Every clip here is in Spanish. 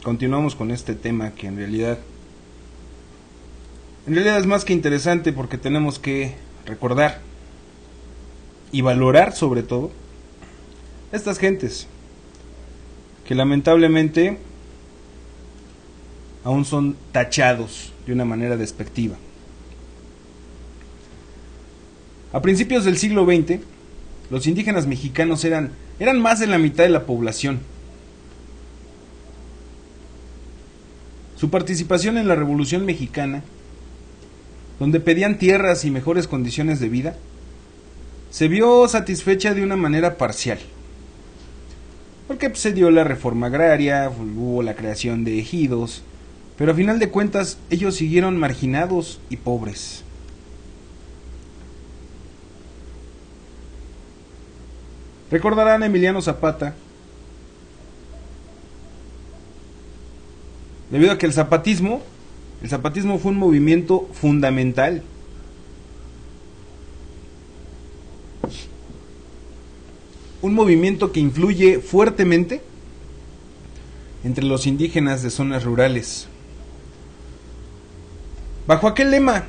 continuamos con este tema que en realidad es más que interesante, porque tenemos que recordar y valorar sobre todo estas gentes que lamentablemente aún son tachados de una manera despectiva. A principios del siglo XX, los indígenas mexicanos eran más de la mitad de la población. Su participación en la Revolución Mexicana, donde pedían tierras y mejores condiciones de vida, se vio satisfecha de una manera parcial. Porque se dio la reforma agraria, hubo la creación de ejidos, pero a final de cuentas ellos siguieron marginados y pobres. Recordarán a Emiliano Zapata, debido a que el zapatismo fue un movimiento fundamental. Un movimiento que influye fuertemente entre los indígenas de zonas rurales. Bajo aquel lema,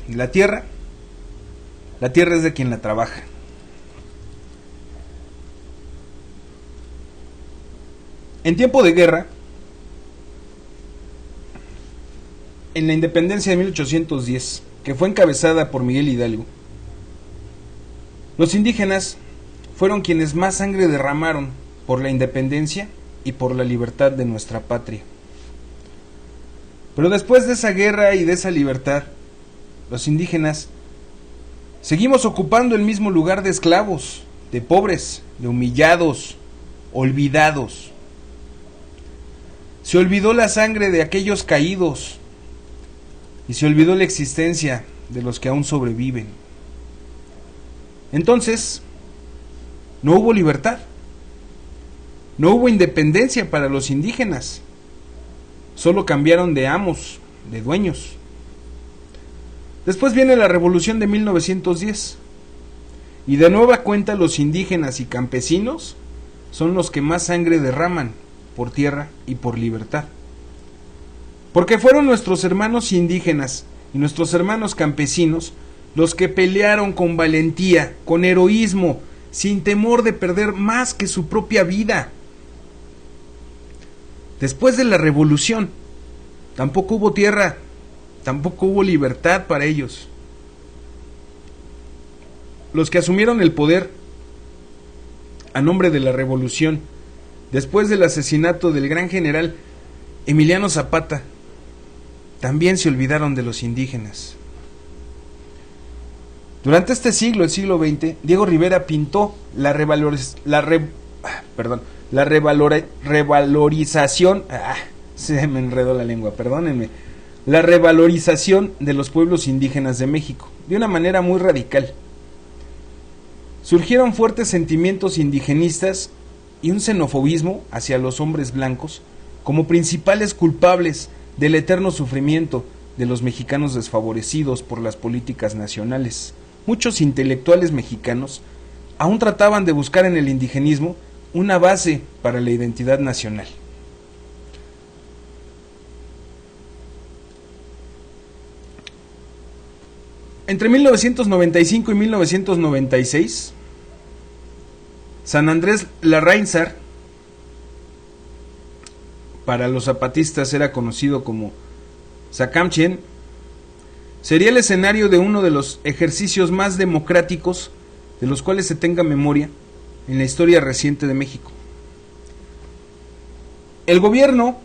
la tierra es de quien la trabaja. En tiempo de guerra, en la independencia de 1810, que fue encabezada por Miguel Hidalgo, los indígenas fueron quienes más sangre derramaron por la independencia y por la libertad de nuestra patria. Pero después de esa guerra y de esa libertad, los indígenas seguimos ocupando el mismo lugar de esclavos, de pobres, de humillados, olvidados. Se olvidó la sangre de aquellos caídos y se olvidó la existencia de los que aún sobreviven. Entonces, no hubo libertad, no hubo independencia para los indígenas, solo cambiaron de amos, de dueños. Después viene la Revolución de 1910, y de nueva cuenta los indígenas y campesinos son los que más sangre derraman por tierra y por libertad. Porque fueron nuestros hermanos indígenas y nuestros hermanos campesinos los que pelearon con valentía, con heroísmo, sin temor de perder más que su propia vida. Después de la revolución, tampoco hubo tierra, tampoco hubo libertad para ellos. Los que asumieron el poder a nombre de la revolución, después del asesinato del gran general Emiliano Zapata, también se olvidaron de los indígenas. Durante este siglo, el siglo XX, Diego Rivera pintó la revalorización, se me enredó la lengua, perdónenme, la revalorización de los pueblos indígenas de México, de una manera muy radical. Surgieron fuertes sentimientos indigenistas y un xenofobismo hacia los hombres blancos como principales culpables del eterno sufrimiento de los mexicanos desfavorecidos por las políticas nacionales. Muchos intelectuales mexicanos aún trataban de buscar en el indigenismo una base para la identidad nacional. Entre 1995 y 1996, San Andrés Larráinzar, para los zapatistas era conocido como Sacamchen, sería el escenario de uno de los ejercicios más democráticos de los cuales se tenga memoria en la historia reciente de México. El gobierno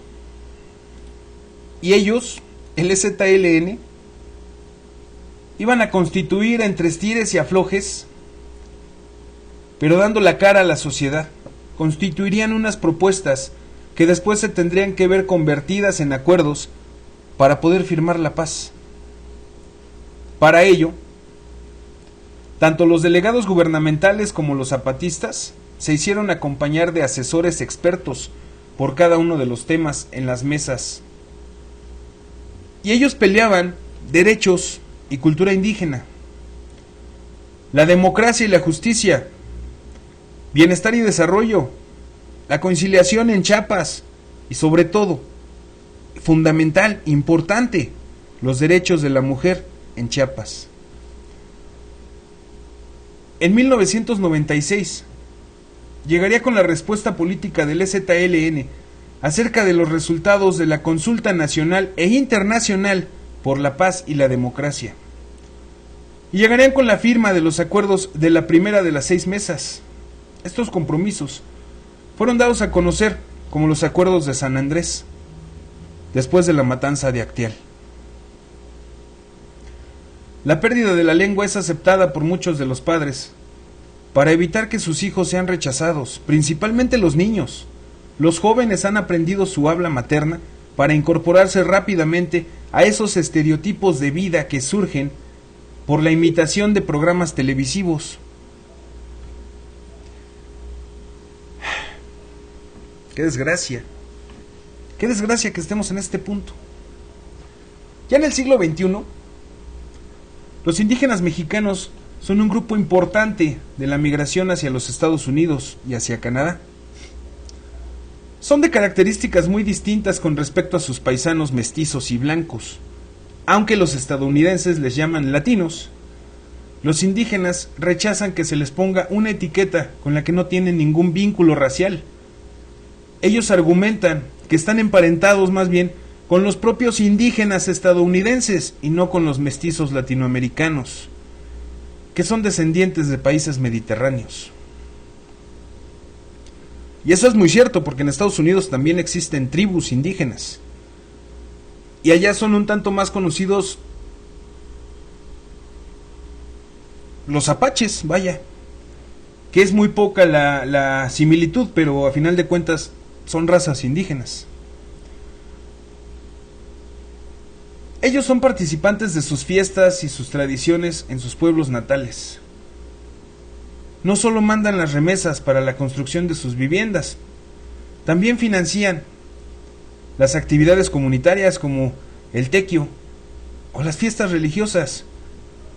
y ellos, el EZLN, iban a constituir entre estires y aflojes, pero dando la cara a la sociedad. Constituirían unas propuestas que después se tendrían que ver convertidas en acuerdos para poder firmar la paz. Para ello, tanto los delegados gubernamentales como los zapatistas se hicieron acompañar de asesores expertos por cada uno de los temas en las mesas. Y ellos peleaban derechos y cultura indígena, la democracia y la justicia, bienestar y desarrollo, la conciliación en Chiapas, y sobre todo, fundamental, importante, los derechos de la mujer en Chiapas. En 1996 llegaría con la respuesta política del EZLN acerca de los resultados de la consulta nacional e internacional por la paz y la democracia. Y llegarían con la firma de los acuerdos de la primera de las 6 mesas. Estos compromisos fueron dados a conocer como los acuerdos de San Andrés, después de la matanza de Actial. La pérdida de la lengua es aceptada por muchos de los padres para evitar que sus hijos sean rechazados, principalmente los niños. Los jóvenes han aprendido su habla materna para incorporarse rápidamente a esos estereotipos de vida que surgen por la imitación de programas televisivos. Qué desgracia que estemos en este punto. Ya en el siglo XXI, los indígenas mexicanos son un grupo importante de la migración hacia los Estados Unidos y hacia Canadá. Son de características muy distintas con respecto a sus paisanos mestizos y blancos. Aunque los estadounidenses les llaman latinos, los indígenas rechazan que se les ponga una etiqueta con la que no tienen ningún vínculo racial. Ellos argumentan que están emparentados más bien con los propios indígenas estadounidenses y no con los mestizos latinoamericanos, que son descendientes de países mediterráneos. Y eso es muy cierto, porque en Estados Unidos también existen tribus indígenas. Y allá son un tanto más conocidos los apaches, vaya, que es muy poca la similitud, pero a final de cuentas son razas indígenas. Ellos son participantes de sus fiestas y sus tradiciones en sus pueblos natales. No solo mandan las remesas para la construcción de sus viviendas, también financian las actividades comunitarias como el tequio o las fiestas religiosas.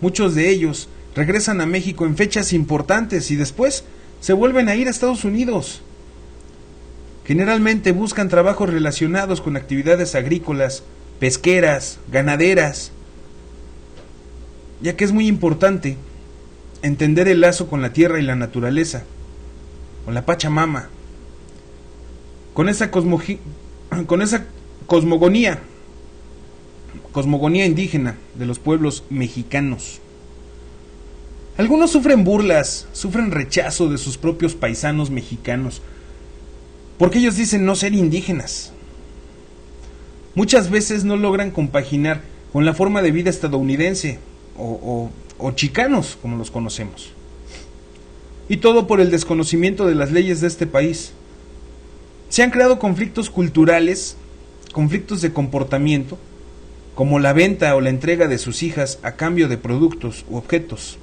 Muchos de ellos regresan a México en fechas importantes y después se vuelven a ir a Estados Unidos. Generalmente buscan trabajos relacionados con actividades agrícolas, pesqueras, ganaderas, ya que es muy importante entender el lazo con la tierra y la naturaleza, con la Pachamama, con esa cosmogonía indígena de los pueblos mexicanos. Algunos sufren burlas, sufren rechazo de sus propios paisanos mexicanos, porque ellos dicen no ser indígenas. Muchas veces no logran compaginar con la forma de vida estadounidense o chicanos, como los conocemos. Y todo por el desconocimiento de las leyes de este país. Se han creado conflictos culturales, conflictos de comportamiento, como la venta o la entrega de sus hijas a cambio de productos u objetos.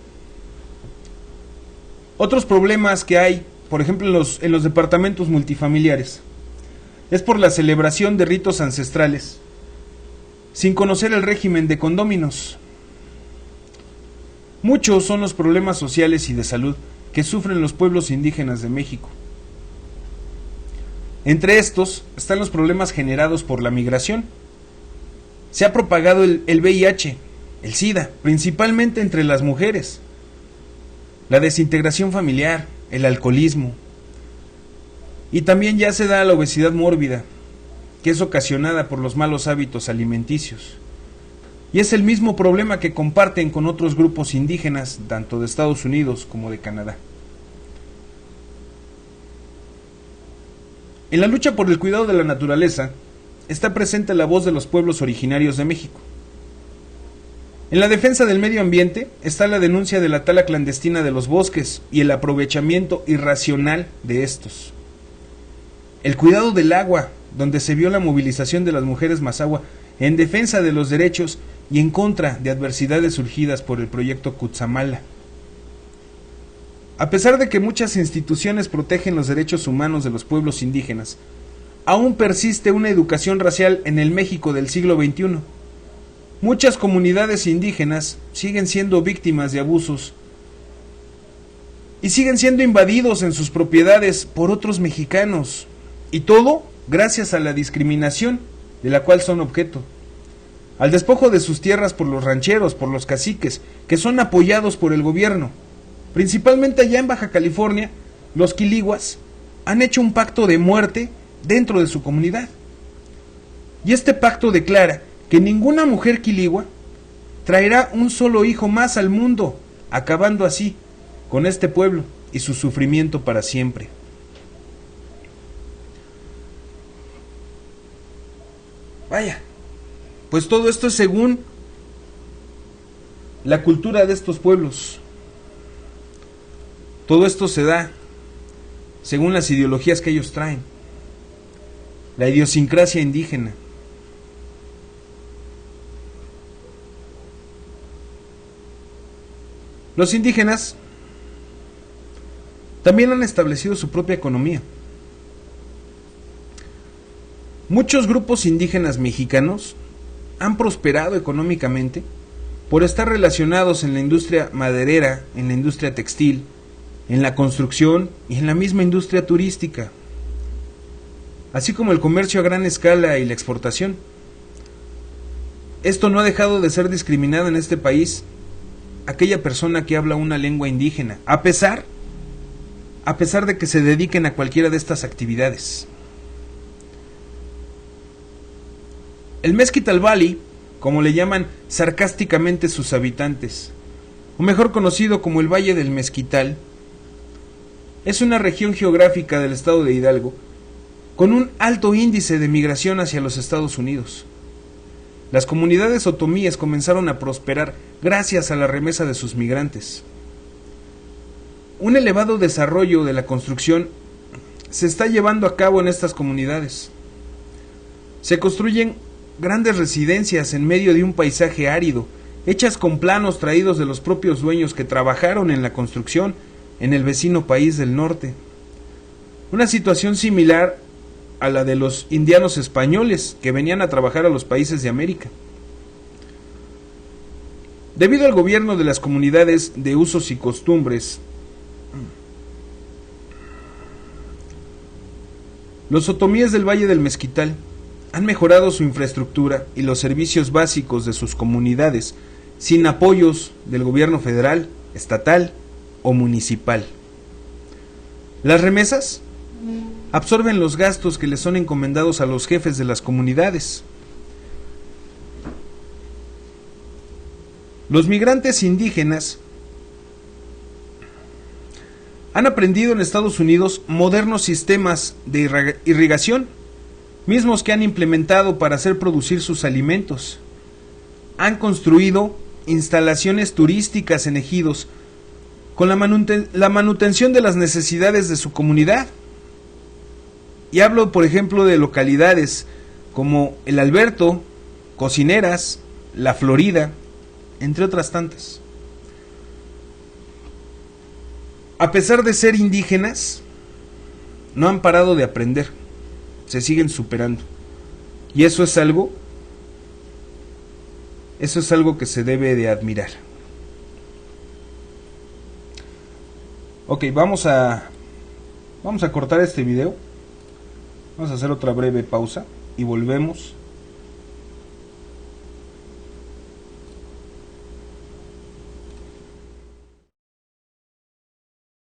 Otros problemas que hay, por ejemplo, en los departamentos multifamiliares, es por la celebración de ritos ancestrales, sin conocer el régimen de condóminos. Muchos son los problemas sociales y de salud que sufren los pueblos indígenas de México. Entre estos están los problemas generados por la migración. Se ha propagado el VIH, el SIDA, principalmente entre las mujeres, la desintegración familiar, el alcoholismo, y también ya se da la obesidad mórbida, que es ocasionada por los malos hábitos alimenticios. Y es el mismo problema que comparten con otros grupos indígenas, tanto de Estados Unidos como de Canadá. En la lucha por el cuidado de la naturaleza, está presente la voz de los pueblos originarios de México. En la defensa del medio ambiente está la denuncia de la tala clandestina de los bosques y el aprovechamiento irracional de estos. El cuidado del agua, donde se vio la movilización de las mujeres Mazahua en defensa de los derechos y en contra de adversidades surgidas por el proyecto Cutzamala. A pesar de que muchas instituciones protegen los derechos humanos de los pueblos indígenas, aún persiste una educación racial en el México del siglo XXI. Muchas comunidades indígenas siguen siendo víctimas de abusos y siguen siendo invadidos en sus propiedades por otros mexicanos, y todo gracias a la discriminación de la cual son objeto, al despojo de sus tierras por los rancheros, por los caciques, que son apoyados por el gobierno. Principalmente allá en Baja California, los quilihuas han hecho un pacto de muerte dentro de su comunidad. Y este pacto declara que ninguna mujer quiligua traerá un solo hijo más al mundo, acabando así con este pueblo y su sufrimiento para siempre. Vaya, pues todo esto es según la cultura de estos pueblos. Todo esto se da según las ideologías que ellos traen, la idiosincrasia indígena. Los indígenas también han establecido su propia economía. Muchos grupos indígenas mexicanos han prosperado económicamente por estar relacionados en la industria maderera, en la industria textil, en la construcción y en la misma industria turística, así como el comercio a gran escala y la exportación. Esto no ha dejado de ser discriminada en este país aquella persona que habla una lengua indígena, a pesar de que se dediquen a cualquiera de estas actividades. El Mesquital Valley, como le llaman sarcásticamente sus habitantes, o mejor conocido como el Valle del Mezquital, es una región geográfica del estado de Hidalgo con un alto índice de migración hacia los Estados Unidos. Las comunidades otomíes comenzaron a prosperar gracias a la remesa de sus migrantes. Un elevado desarrollo de la construcción se está llevando a cabo en estas comunidades. Se construyen grandes residencias en medio de un paisaje árido, hechas con planos traídos de los propios dueños que trabajaron en la construcción en el vecino país del norte. Una situación similar a la de los indianos españoles que venían a trabajar a los países de América. Debido al gobierno de las comunidades de usos y costumbres, los otomíes del Valle del Mezquital han mejorado su infraestructura y los servicios básicos de sus comunidades sin apoyos del gobierno federal, estatal o municipal. Las remesas absorben los gastos que les son encomendados a los jefes de las comunidades. Los migrantes indígenas han aprendido en Estados Unidos modernos sistemas de irrigación, mismos que han implementado para hacer producir sus alimentos. Han construido instalaciones turísticas en ejidos con la manutención de las necesidades de su comunidad. Y hablo, por ejemplo, de localidades como El Alberto, Cocineras, La Florida, entre otras tantas. A pesar de ser indígenas, no han parado de aprender, se siguen superando. Y eso es algo que se debe de admirar. Ok, vamos a cortar este video. Vamos a hacer otra breve pausa y volvemos